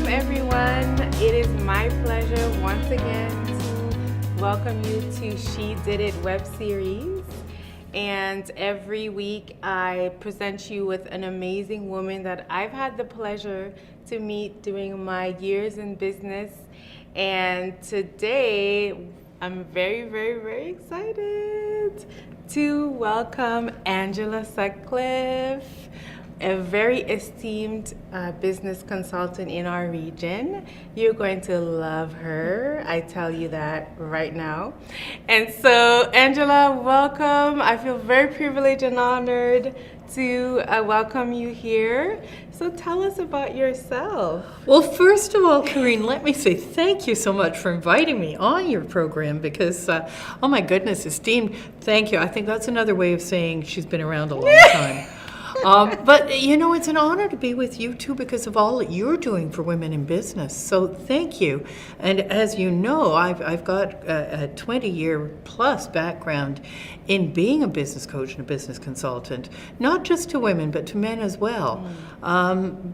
Welcome, everyone. It is my pleasure once again to welcome you to She Did It web series. And every week I present you with an amazing woman that I've had the pleasure to meet during my years in business. And today I'm very excited to welcome Angela Sutcliffe, a very esteemed business consultant in our region. You're going to love her. I tell you that right now. And so, Angela, welcome. I feel very privileged and honored to welcome you here. So tell us about yourself. Well, first of all, Karine, let me say thank you so much for inviting me on your program because, oh my goodness, esteemed, thank you. I think that's another way of saying she's been around a long time. But, you know, it's an honor to be with you, too, because of all that you're doing for women in business. So thank you. And as you know, I've got a 20-year-plus background in being a business coach and a business consultant, not just to women, but to men as well,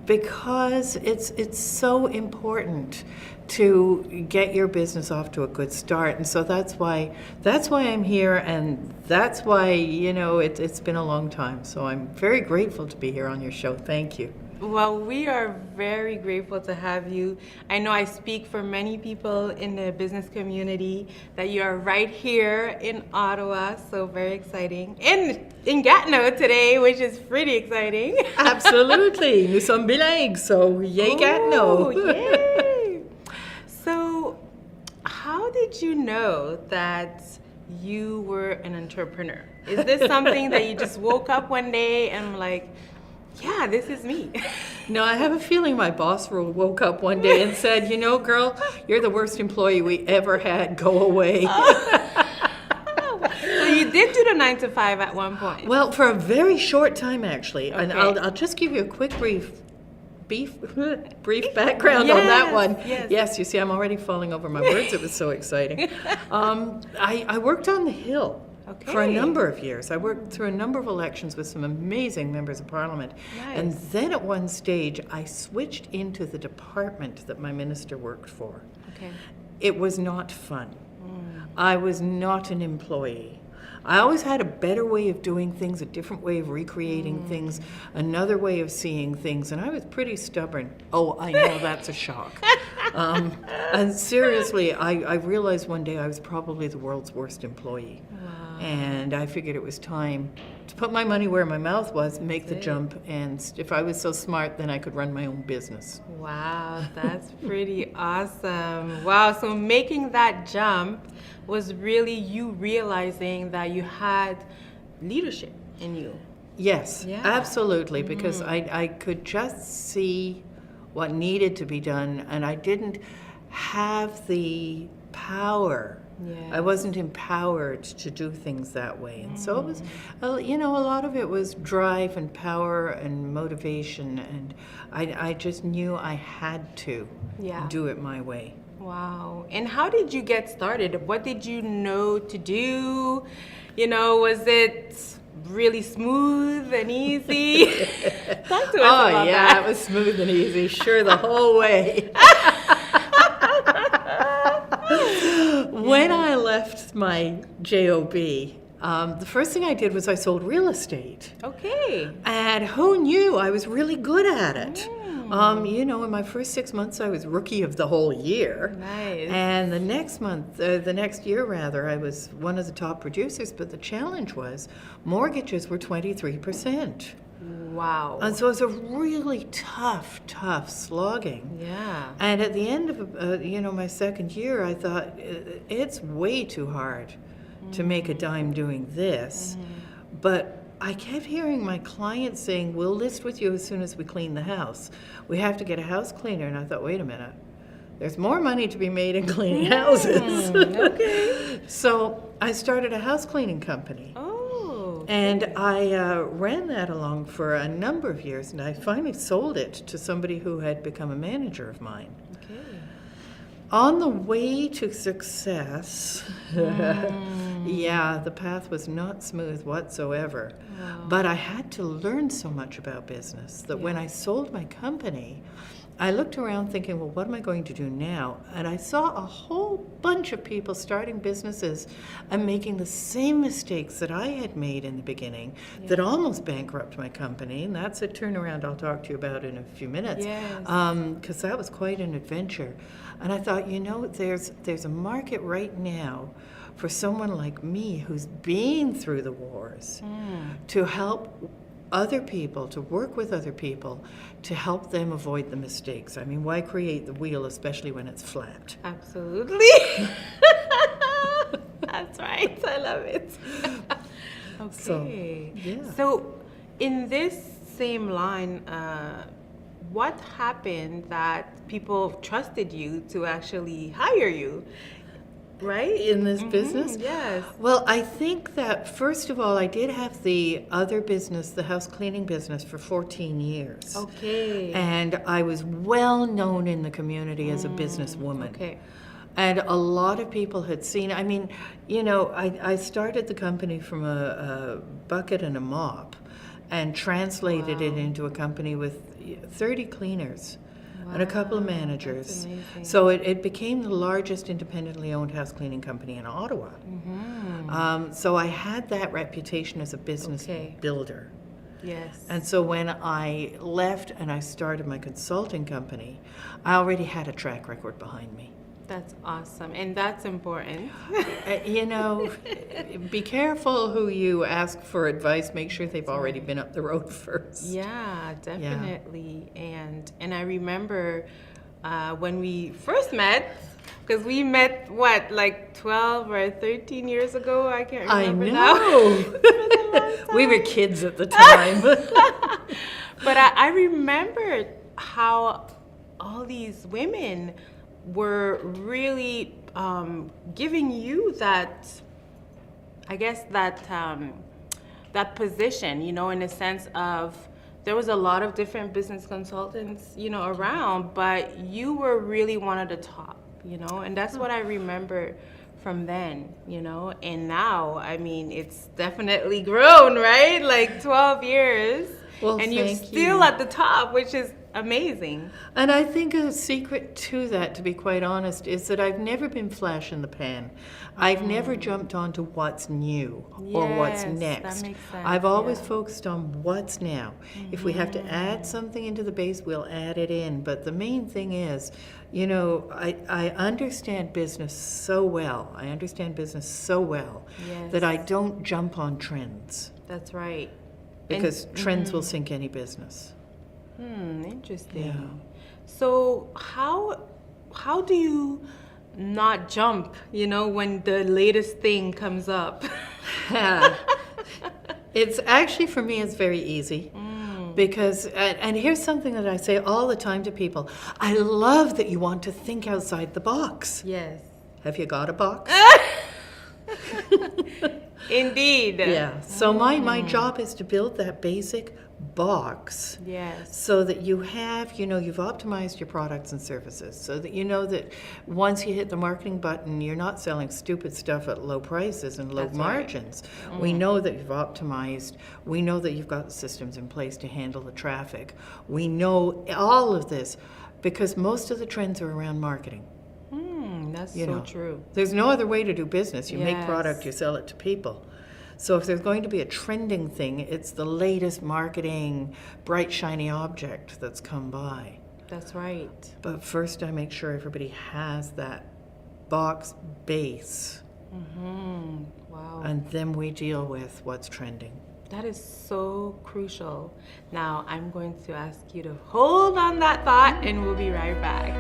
because it's so important to get your business off to a good start. And so that's why I'm here, and that's why, you know, it's been a long time. So I'm very grateful to be here on your show. Thank you. Well, we are very grateful to have you. I know I speak for many people in the business community that you are right here in Ottawa, so very exciting. And in Gatineau today, which is pretty exciting. Absolutely. Nous sommes bilingues, so yay Gatineau. Yay! So, how did you know that you were an entrepreneur? Is this something that you just woke up one day and like, yeah, this is me? No, I have a feeling my boss woke up one day and said, you know, girl, you're the worst employee we ever had. Go away. So you did do the 9 to 5 at one point? Well, for a very short time, actually. Okay. And I'll just give you a quick brief background on that one. Yes, you see, I'm already falling over my words. It was so exciting. I worked on the Hill. Okay. For a number of years. I worked through a number of elections with some amazing members of parliament. Nice. And then at one stage, I switched into the department that my minister worked for. Okay. It was not fun. I was not an employee. I always had a better way of doing things, a different way of recreating things, another way of seeing things, and I was pretty stubborn. Oh, I know that's a shock. And seriously, I realized one day I was probably the world's worst employee. Wow. And I figured it was time to put my money where my mouth was, make the jump, and if I was so smart, then I could run my own business. Wow, that's pretty awesome. Wow, so making that jump was really you realizing that you had leadership in you. Yes, Yeah. absolutely, because I could just see what needed to be done, and I didn't have the power. Yes. I wasn't empowered to do things that way. And so it was, you know, a lot of it was drive and power and motivation, and I just knew I had to do it my way. Wow. And how did you get started? What did you know to do? You know, was it really smooth and easy? Talk to us about that. It was smooth and easy, sure, the whole way. When I left my job, the first thing I did was I sold real estate. Okay. And who knew I was really good at it? You know, in my first 6 months, I was rookie of the whole year. Nice. And the next year rather, I was one of the top producers, but the challenge was mortgages were 23%. Wow. And so it was a really tough slogging. Yeah. And at the end of, you know, my second year, I thought, it's way too hard to make a dime doing this. But I kept hearing my clients saying, we'll list with you as soon as we clean the house. We have to get a house cleaner. And I thought, wait a minute. There's more money to be made in cleaning houses. Okay. So I started a house cleaning company. Oh. And I ran that along for a number of years, and I finally sold it to somebody who had become a manager of mine. Okay. On the way to success, yeah, the path was not smooth whatsoever. Wow. But I had to learn so much about business that when I sold my company, I looked around thinking, well, what am I going to do now? And I saw a whole bunch of people starting businesses and making the same mistakes that I had made in the beginning that almost bankrupted my company. And that's a turnaround I'll talk to you about in a few minutes. Yes. Because that was quite an adventure. And I thought, there's a market right now for someone like me who's been through the wars to help other people, to work with other people, to help them avoid the mistakes. I mean, why create the wheel, especially when it's flat? Absolutely. That's right. I love it. Okay. So, in this same line, what happened that people trusted you to actually hire you? Right? In this business? Yes. Well, I think that, first of all, I did have the other business, the house cleaning business, for 14 years. Okay. And I was well known in the community as a businesswoman. Okay. And a lot of people had seen, I started the company from a bucket and a mop and translated it into a company with 30 cleaners. And a couple of managers. So it became the largest independently owned house cleaning company in Ottawa. So I had that reputation as a business builder. Yes. And so when I left and I started my consulting company, I already had a track record behind me. That's awesome. And that's important. Be careful who you ask for advice. Make sure they've already been up the road first. Yeah, definitely. Yeah. And I remember when we first met, because we met, 12 or 13 years ago? I can't remember now. We were kids at the time. But I remember how all these women were really giving you that, I guess, that position, in a sense of there was a lot of different business consultants, around, but you were really one of the top, and that's what I remember from then, and now, I mean, it's definitely grown, right? Like 12 years, and you're still at the top, which is amazing. And I think a secret to that, to be quite honest, is that I've never been flash in the pan. I've never jumped onto what's new or what's next. That makes sense. I've always focused on what's now. If we have to add something into the base, we'll add it in. But the main thing is, I understand business so well. That I don't jump on trends. That's right. Because trends will sink any business. Interesting. Yeah. So how do you not jump, when the latest thing comes up? It's actually, for me, it's very easy. Because, and here's something that I say all the time to people. I love that you want to think outside the box. Yes. Have you got a box? Indeed. Yeah. So my job is to build that basic box. Yes. So that you have, you've optimized your products and services. So that that once you hit the marketing button, you're not selling stupid stuff at low prices and low margins. Right. We know that you've optimized. We know that you've got the systems in place to handle the traffic. We know all of this because most of the trends are around marketing. That's so true. There's no other way to do business. You make product, you sell it to people. So if there's going to be a trending thing, it's the latest marketing, bright, shiny object that's come by. That's right. But first I make sure everybody has that box base. Wow. And then we deal with what's trending. That is so crucial. Now I'm going to ask you to hold on that thought and we'll be right back.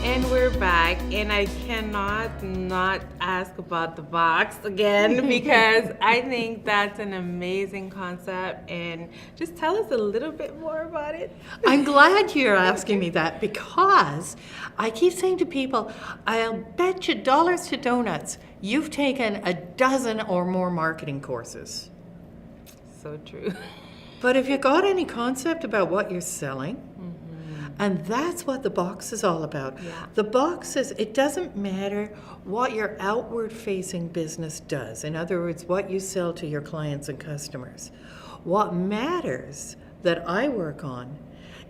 And we're back, and I cannot not ask about the box again because I think that's an amazing concept. And just tell us a little bit more about it. I'm glad you're asking me that because I keep saying to people, I'll bet you dollars to donuts you've taken a dozen or more marketing courses. So true. But if you got any concept about what you're selling, And that's what the box is all about. Yeah. The box is, it doesn't matter what your outward facing business does. In other words, what you sell to your clients and customers. What matters that I work on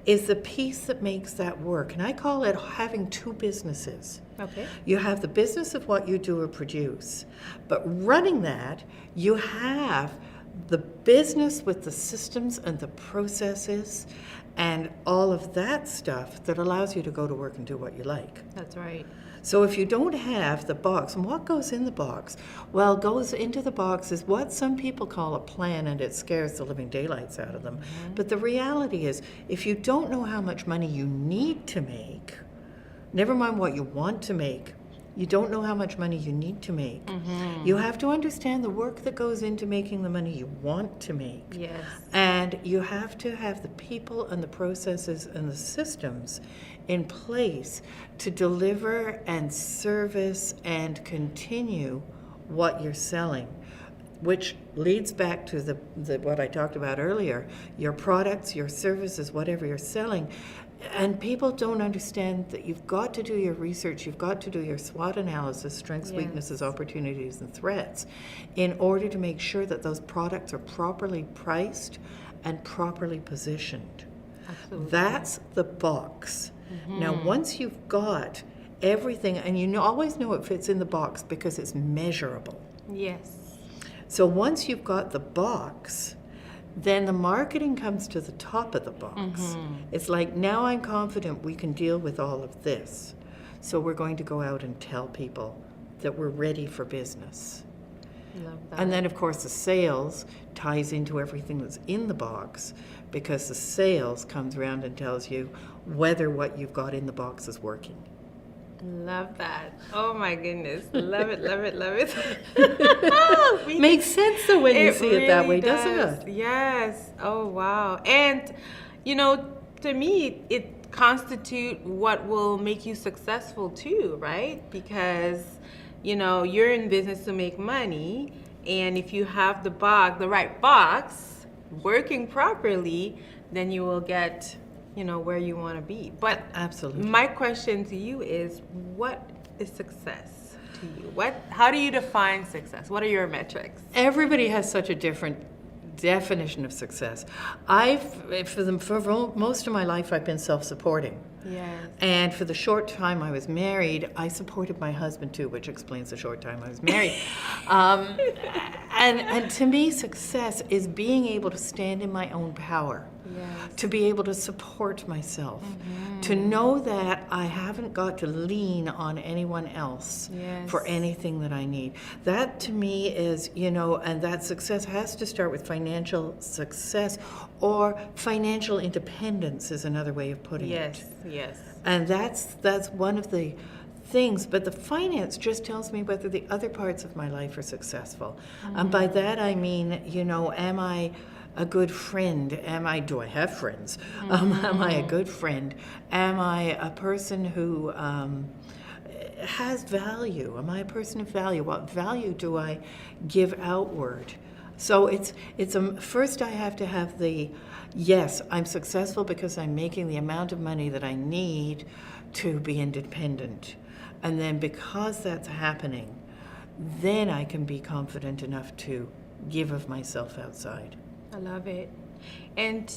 is the piece that makes that work. And I call it having two businesses. Okay. You have the business of what you do or produce, but running that, you have the business with the systems and the processes and all of that stuff that allows you to go to work and do what you like. That's right. So if you don't have the box, and what goes in the box? Well, goes into the box is what some people call a plan, and it scares the living daylights out of them. But the reality is, if you don't know how much money you need to make, never mind what you want to make, you don't know how much money you need to make. You have to understand the work that goes into making the money you want to make. Yes. And you have to have the people and the processes and the systems in place to deliver and service and continue what you're selling, which leads back to the what I talked about earlier, your products, your services, whatever you're selling. And people don't understand that you've got to do your research, you've got to do your SWOT analysis, strengths, Yes. weaknesses, opportunities, and threats, in order to make sure that those products are properly priced and properly positioned. Absolutely. That's the box. Now, once you've got everything, and always know it fits in the box because it's measurable. Yes. So once you've got the box, then the marketing comes to the top of the box. It's like, now I'm confident we can deal with all of this. So we're going to go out and tell people that we're ready for business. Love that. And then, of course, the sales ties into everything that's in the box, because the sales comes around and tells you whether what you've got in the box is working. Love that. Oh my goodness. Love it, love it, love it. Makes sense though when you see it that really way, doesn't it? Yes. Oh wow. And to me, it constitutes what will make you successful too, right? Because you're in business to make money, and if you have the right box working properly, then you will get where you want to be. But Absolutely. my question to you is, what is success to you? How do you define success? What are your metrics? Everybody has such a different definition of success. For most of my life, I've been self-supporting. Yes. And for the short time I was married, I supported my husband too, which explains the short time I was married. And to me, success is being able to stand in my own power. Yes. To be able to support myself, to know that I haven't got to lean on anyone else Yes. for anything that I need. That to me is, and that success has to start with financial success, or financial independence is another way of putting it. Yes. And that's one of the things, but the finance just tells me whether the other parts of my life are successful. And by that I mean, am I a good friend? Do I have friends? Am I a good friend? Am I a person who has value? Am I a person of value? What value do I give outward? So first I have to have yes, I'm successful because I'm making the amount of money that I need to be independent. And then because that's happening, then I can be confident enough to give of myself outside. I love it. And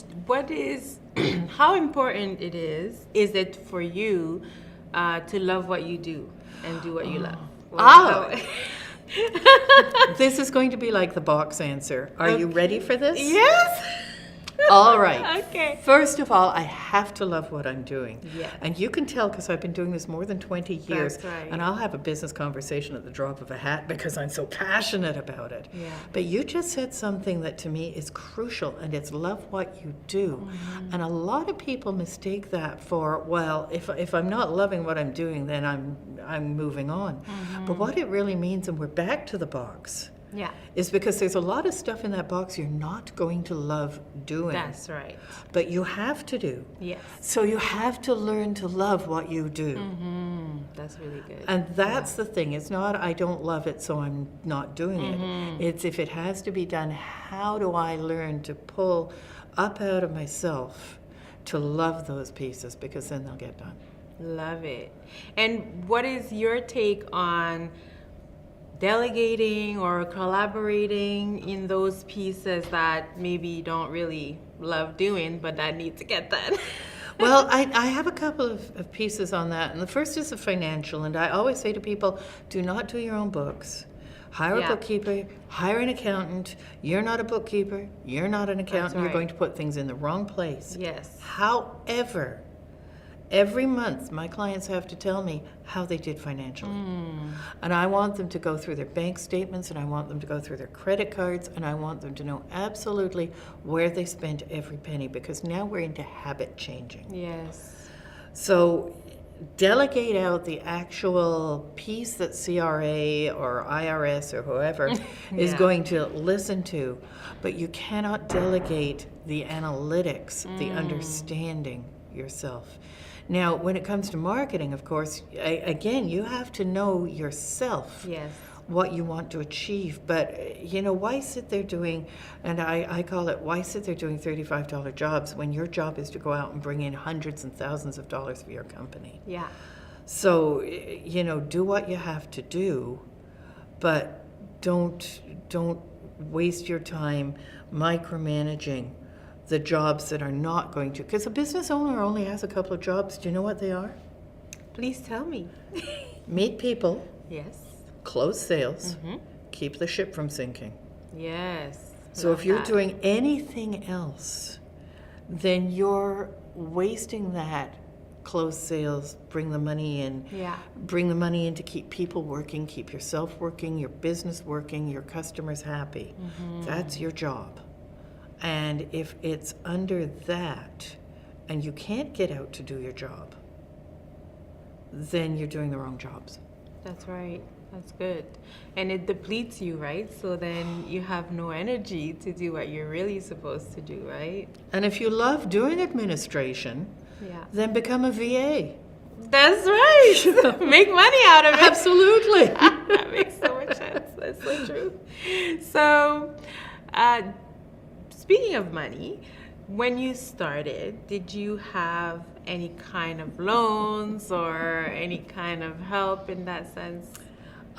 how important is it for you to love what you do and do what you love? This is going to be like the box answer. Are you ready for this? Yes. All right. Okay. First of all, I have to love what I'm doing. Yes. And you can tell because I've been doing this more than 20 years. That's right. And I'll have a business conversation at the drop of a hat because I'm so passionate about it. Yeah. But you just said something that to me is crucial, and it's love what you do. And a lot of people mistake that for, well, if I'm not loving what I'm doing, then I'm moving on. But what it really means, and we're back to the box, Yeah. is because there's a lot of stuff in that box you're not going to love doing. That's right. But you have to do. Yes. So you have to learn to love what you do. That's really good. And that's the thing. It's not I don't love it, so I'm not doing it. It's if it has to be done, how do I learn to pull up out of myself to love those pieces, because then they'll get done. Love it. And what is your take on delegating or collaborating in those pieces that maybe you don't really love doing, but that need to get done? Well, I have a couple of pieces on that. And the first is the financial. And I always say to people, do not do your own books. Hire a bookkeeper, hire an accountant. You're not a bookkeeper. You're not an accountant. Right. You're going to put things in the wrong place. Yes. However, every month my clients have to tell me how they did financially. And I want them to go through their bank statements, and I want them to go through their credit cards, and I want them to know absolutely where they spent every penny, because now we're into habit changing. Yes. So delegate out the actual piece that CRA or IRS or whoever is going to listen to, but you cannot delegate the analytics, the understanding yourself. Now, when it comes to marketing, of course, again, you have to know yourself. Yes. What you want to achieve. But, why sit there doing, and I call it, why sit there doing $35 jobs when your job is to go out and bring in hundreds and thousands of dollars for your company? Yeah. So, do what you have to do, but don't waste your time micromanaging the jobs that are not going to, because a business owner only has a couple of jobs. Do you know what they are? Please tell me. Meet people. Yes. Close sales, keep the ship from sinking. Yes. So if you're doing anything else, then you're wasting that close sales, bring the money in. Yeah. Bring the money in to keep people working, keep yourself working, your business working, your customers happy. That's your job. And if it's under that and you can't get out to do your job, then you're doing the wrong jobs. That's right. That's good. And it depletes you, right? So then you have no energy to do what you're really supposed to do, right? And if you love doing administration, then become a VA. That's right. Make money out of it. Absolutely. That makes so much sense. That's so true. So, speaking of money, when you started, did you have any kind of loans or any kind of help in that sense?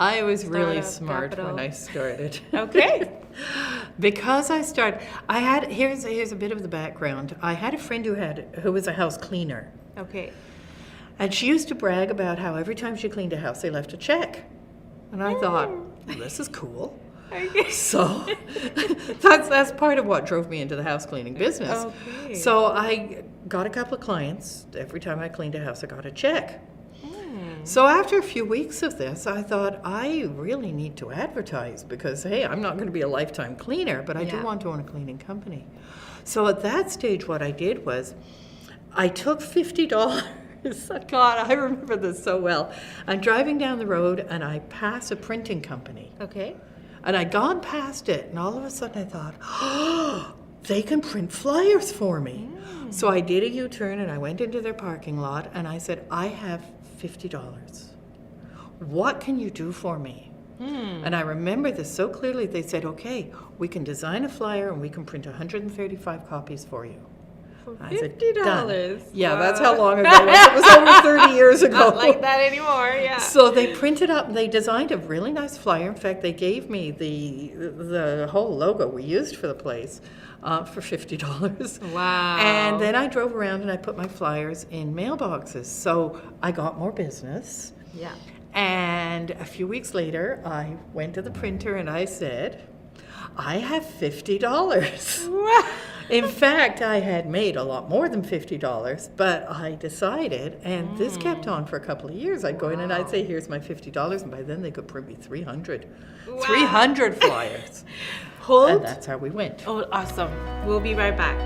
I was really Startup smart capital. when I started. Okay. Because I started, here's a bit of the background. I had a friend who was a house cleaner. Okay. And she used to brag about how every time she cleaned a house, they left a check. And I thought, well, this is cool. Okay. So that's part of what drove me into the house cleaning business. Okay. So I got a couple of clients. Every time I cleaned a house, I got a check. So after a few weeks of this, I thought, I really need to advertise because, hey, I'm not going to be a lifetime cleaner, but I do want to own a cleaning company. So at that stage, what I did was I took $50. God, I remember this so well. I'm driving down the road and I pass a printing company. Okay. And I'd gone past it, and all of a sudden I thought, oh, they can print flyers for me. So I did a U-turn and I went into their parking lot and I said, I have $50. What can you do for me? And I remember this so clearly. They said, okay, we can design a flyer and we can print 135 copies for you. For I said, $50. done. Yeah, Wow. that's how long ago it was. It was over 30 years ago. Not like that anymore, yeah. So they printed up, they designed a really nice flyer. In fact, they gave me the whole logo we used for the place for $50. Wow. And then I drove around and I put my flyers in mailboxes. So I got more business. Yeah. And a few weeks later, I went to the printer and I said, I have $50. Wow. In fact, I had made a lot more than $50, but I decided, and this kept on for a couple of years. I'd go in and I'd say, here's my $50, and by then they could print me 300. Wow. 300 flyers. Hold. And that's how we went. Oh, awesome. We'll be right back.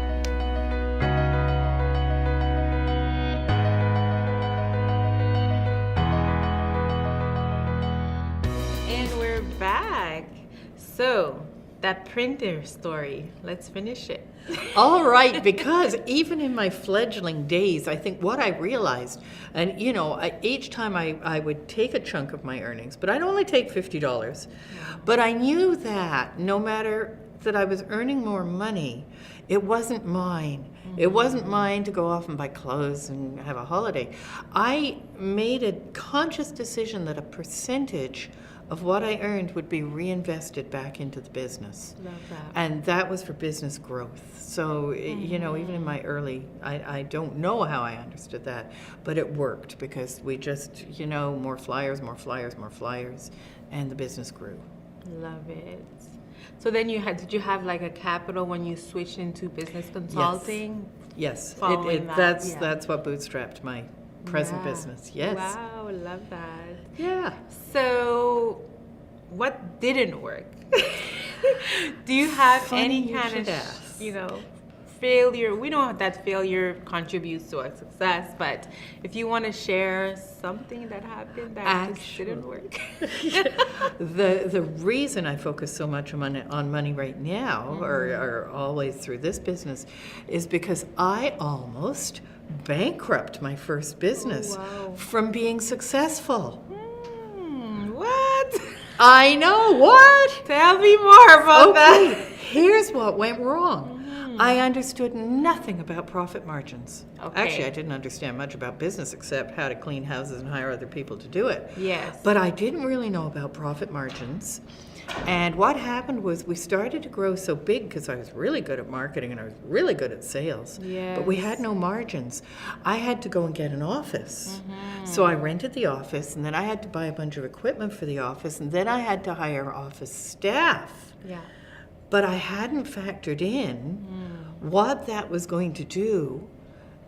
And we're back. So, that printer story, let's finish it. All right, because even in my fledgling days, I think what I realized, and each time I would take a chunk of my earnings, but I'd only take $50. But I knew that no matter that I was earning more money, It wasn't mine. It wasn't mine to go off and buy clothes and have a holiday. I made a conscious decision that a percentage of what I earned would be reinvested back into the business. Love that. And that was for business growth. So, you know, even in my early, I don't know how I understood that, but it worked because we just, you know, more flyers, and the business grew. Love it. So then did you have like a capital when you switched into business consulting? Yes, Following that, that's what bootstrapped my present business. Yes. Wow, love that. Yeah. So, what didn't work? Do you have Funny any you kind should of, ask. you know, failure? We know that failure contributes to our success, but if you want to share something that happened that just didn't work. The reason I focus so much on money right now, or always through this business, is because I almost bankrupt my first business from being successful. What? I know, what? Tell me more about that. Here's what went wrong. I understood nothing about profit margins. Okay. Actually, I didn't understand much about business except how to clean houses and hire other people to do it. Yes. But I didn't really know about profit margins. And what happened was we started to grow so big because I was really good at marketing and I was really good at sales. Yes. But we had no margins. I had to go and get an office. So I rented the office, and then I had to buy a bunch of equipment for the office, and then I had to hire office staff. Yeah. But I hadn't factored in what that was going to do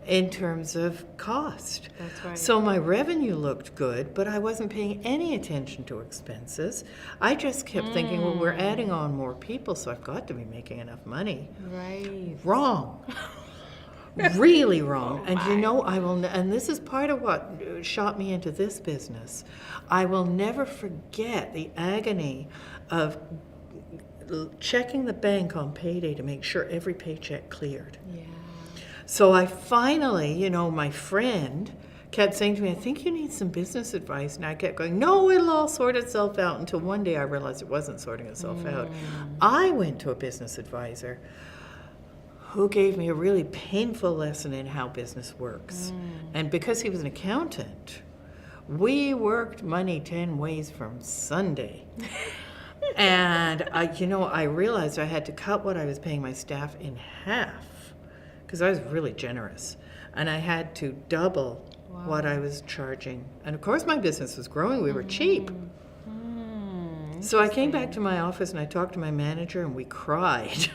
in terms of cost. That's right. So my revenue looked good, but I wasn't paying any attention to expenses. I just kept thinking, well, we're adding on more people, so I've got to be making enough money. Right. Wrong. Really wrong. And you know, and this is part of what shot me into this business. I will never forget the agony of checking the bank on payday to make sure every paycheck cleared. Yeah. So I finally, you know, my friend kept saying to me, I think you need some business advice. And I kept going, no, it'll all sort itself out, until one day I realized it wasn't sorting itself out. I went to a business advisor who gave me a really painful lesson in how business works. And because he was an accountant, we worked money 10 ways from Sunday. And I realized I had to cut what I was paying my staff in half because I was really generous, and I had to double what I was charging. And of course my business was growing, we were cheap. So I came back to my office and I talked to my manager and we cried.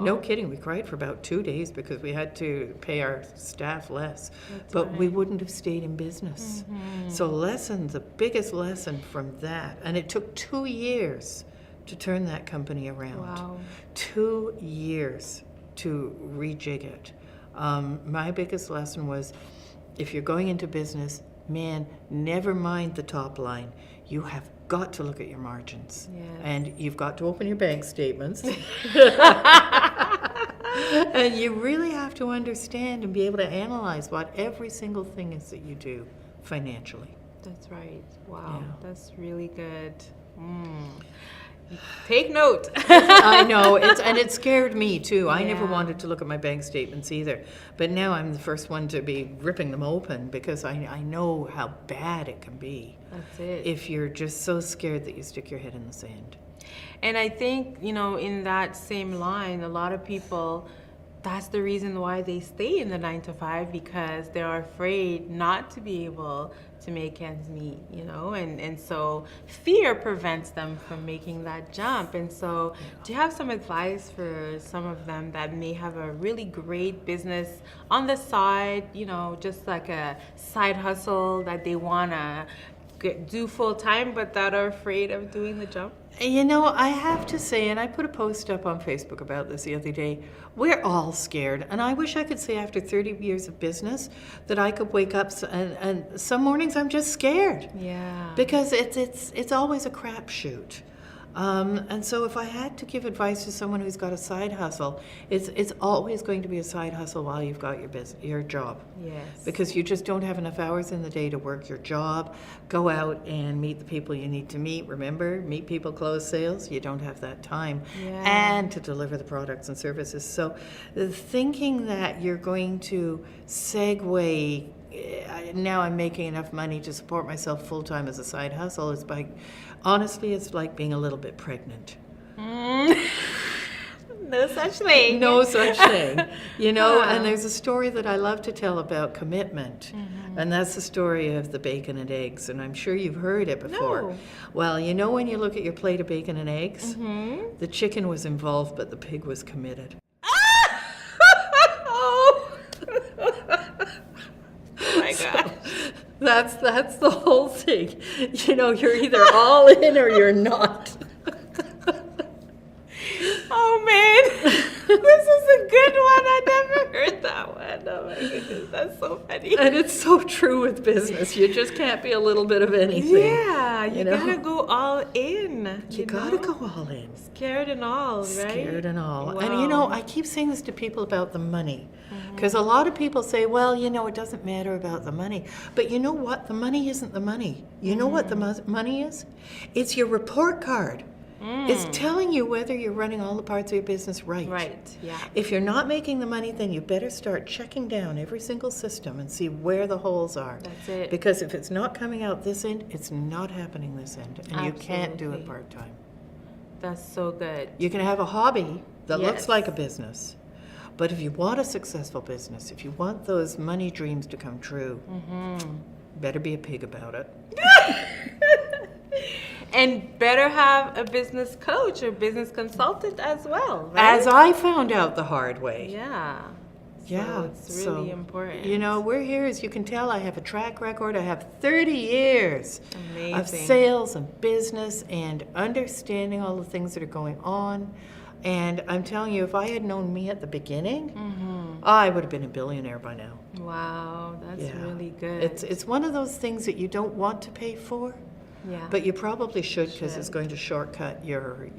No kidding, we cried for about 2 days because we had to pay our staff less. But we wouldn't have stayed in business. So the biggest lesson from that, and it took 2 years to turn that company around. Wow. 2 years to rejig it. My biggest lesson was, if you're going into business, man, never mind the top line. You have got to look at your margins. Yes. And you've got to open your bank statements. And you really have to understand and be able to analyze what every single thing is that you do financially. That's right. Wow. Yeah. That's really good. Take note. I know, it scared me too. I never Yeah. wanted to look at my bank statements either. But now I'm the first one to be ripping them open because I know how bad it can be That's it. if you're just so scared that you stick your head in the sand. And I think, in that same line, a lot of people, that's the reason why they stay in the 9 to 5, because they're afraid not to be able to make ends meet, and so fear prevents them from making that jump. And so do you have some advice for some of them that may have a really great business on the side, just like a side hustle that they want to do full time, but that are afraid of doing the jump? I have to say, and I put a post up on Facebook about this the other day, we're all scared. And I wish I could say after 30 years of business that I could wake up and some mornings I'm just scared. Yeah. Because it's always a crapshoot. And so if I had to give advice to someone who's got a side hustle, it's always going to be a side hustle while you've got your job. Yes. Because you just don't have enough hours in the day to work your job, go out and meet the people you need to meet. Remember, meet people, close sales. You don't have that time. Yeah. And to deliver the products and services. So the thinking that you're going to segue, now I'm making enough money to support myself full-time as a side hustle, is honestly, it's like being a little bit pregnant. No such thing. No such thing. And there's a story that I love to tell about commitment. And that's the story of the bacon and eggs. And I'm sure you've heard it before. No. Well, when you look at your plate of bacon and eggs, the chicken was involved, but the pig was committed. Oh my gosh. That's the whole thing. You're either all in or you're not. Oh man, this is a good one. I never heard that one. Oh my goodness, that's so funny. And it's so true with business. You just can't be a little bit of anything. Yeah, you gotta go all in. You gotta go all in. Scared and all, right? Scared and all. Wow. And I keep saying this to people about the money. Because a lot of people say, well, it doesn't matter about the money. But you know what? The money isn't the money. You know what the money is? It's your report card. It's telling you whether you're running all the parts of your business right. Right, yeah. If you're not making the money, then you better start checking down every single system and see where the holes are. That's it. Because if it's not coming out this end, it's not happening this end. And you can't do it Absolutely. part-time. That's so good. You can have a hobby that Yes. looks like a business. But if you want a successful business, if you want those money dreams to come true, better be a pig about it. And better have a business coach or business consultant as well, right? As I found out the hard way. Yeah. Yeah. So it's really important. We're here, as you can tell, I have a track record. I have 30 years Amazing. of sales and business and understanding all the things that are going on. And I'm telling you, if I had known me at the beginning, I would have been a billionaire by now. Wow, that's really good. It's one of those things that you don't want to pay for, but you probably should, because it's going to shortcut your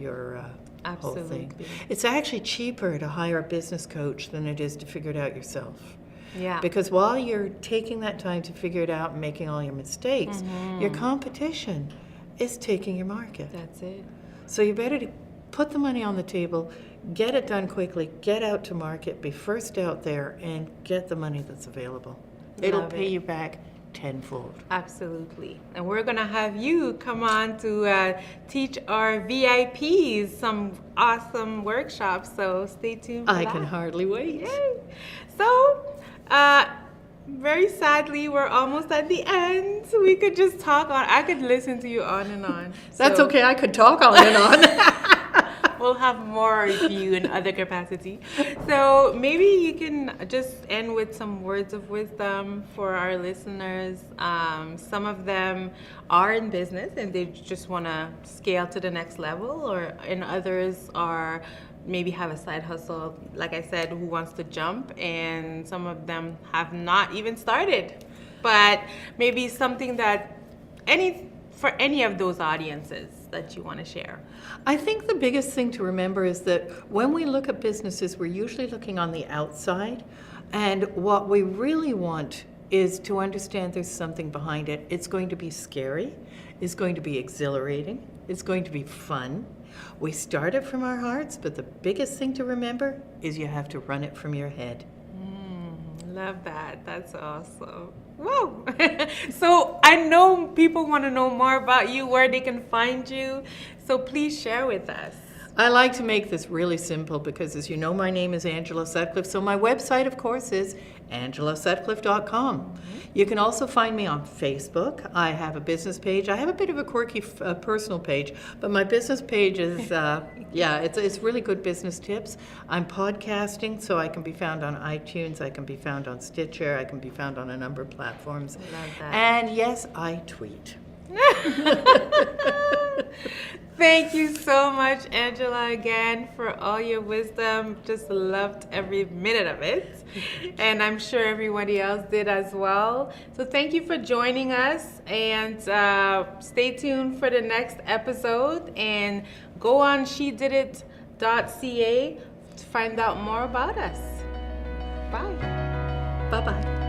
whole thing. Absolutely. It's actually cheaper to hire a business coach than it is to figure it out yourself. Yeah. Because while you're taking that time to figure it out and making all your mistakes, your competition is taking your market. That's it. So you better put the money on the table, get it done quickly, get out to market, be first out there, and get the money that's available. It'll Love pay it. you back tenfold. Absolutely. And we're going to have you come on to teach our VIPs some awesome workshops. So stay tuned for I that. can hardly wait. Yay. So, very sadly, we're almost at the end. We could just talk on. I could listen to you on and on. That's So okay, I could talk on and on. We'll have more of you in other capacity. So maybe you can just end with some words of wisdom for our listeners. Some of them are in business and they just want to scale to the next level, and others are maybe have a side hustle, like I said, who wants to jump, and some of them have not even started. But maybe something that for any of those audiences that you want to share. I think the biggest thing to remember is that when we look at businesses, we're usually looking on the outside, and what we really want is to understand there's something behind it. It's going to be scary, it's going to be exhilarating, it's going to be fun. We start it from our hearts, but the biggest thing to remember is you have to run it from your head. Love that. That's awesome. Whoa. So I know people want to know more about you, where they can find you. So please share with us. I like to make this really simple because, as you know, my name is Angela Sutcliffe. So my website, of course, is angelasutcliffe.com. You can also find me on Facebook. I have a business page. I have a bit of a quirky personal page, but my business page is, it's really good business tips. I'm podcasting, so I can be found on iTunes. I can be found on Stitcher. I can be found on a number of platforms. Love that. And yes, I tweet. Thank you so much, Angela, again, for all your wisdom. Just loved every minute of it. And I'm sure everybody else did as well. So thank you for joining us. And stay tuned for the next episode. And go on shedidit.ca to find out more about us. Bye. Bye-bye.